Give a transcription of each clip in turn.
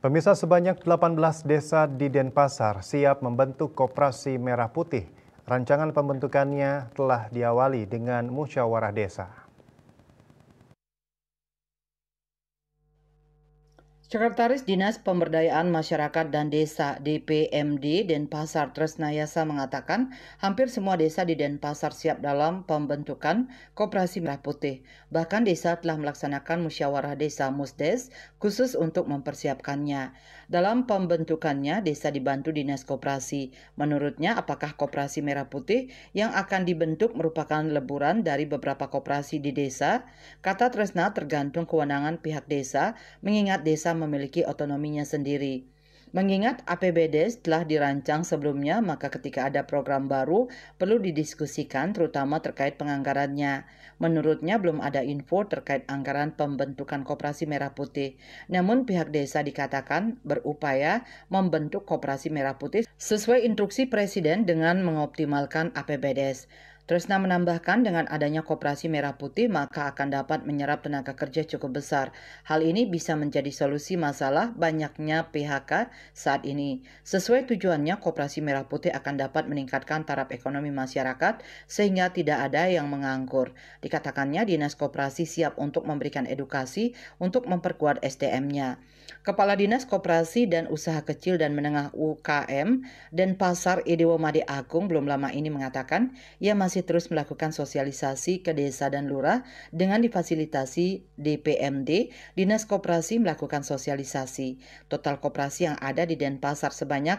Pemirsa, sebanyak 18 desa di Denpasar siap membentuk Koperasi Merah Putih. Rancangan pembentukannya telah diawali dengan musyawarah desa. Sekretaris Dinas Pemberdayaan Masyarakat dan Desa (DPMD) Denpasar Tresnayasa mengatakan hampir semua desa di Denpasar siap dalam pembentukan Koperasi Merah Putih. Bahkan desa telah melaksanakan musyawarah desa Musdes khusus untuk mempersiapkannya. Dalam pembentukannya, desa dibantu Dinas Koperasi. Menurutnya, apakah Koperasi Merah Putih yang akan dibentuk merupakan leburan dari beberapa koperasi di desa? Kata Tresna tergantung kewenangan pihak desa, mengingat desa memiliki otonominya sendiri. Mengingat APBD telah dirancang sebelumnya, maka ketika ada program baru perlu didiskusikan terutama terkait penganggarannya. Menurutnya belum ada info terkait anggaran pembentukan Koperasi Merah Putih. Namun pihak desa dikatakan berupaya membentuk Koperasi Merah Putih sesuai instruksi Presiden dengan mengoptimalkan APBD. Tresna menambahkan dengan adanya Koperasi Merah Putih maka akan dapat menyerap tenaga kerja cukup besar. Hal ini bisa menjadi solusi masalah banyaknya PHK saat ini. Sesuai tujuannya, Koperasi Merah Putih akan dapat meningkatkan taraf ekonomi masyarakat sehingga tidak ada yang menganggur. Dikatakannya Dinas Koperasi siap untuk memberikan edukasi untuk memperkuat SDM-nya. Kepala Dinas Koperasi dan Usaha Kecil dan Menengah UKM Denpasar Idewo Made Agung belum lama ini mengatakan ia masih terus melakukan sosialisasi ke desa dan lurah dengan difasilitasi DPMD. Dinas Koperasi melakukan sosialisasi. Total koperasi yang ada di Denpasar sebanyak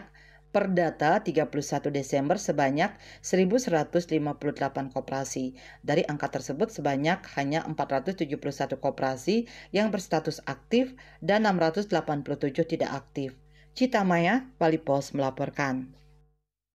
per data 31 Desember sebanyak 1.158 koperasi. Dari angka tersebut sebanyak hanya 471 koperasi yang berstatus aktif dan 687 tidak aktif. Cita Maya, Bali Pos melaporkan.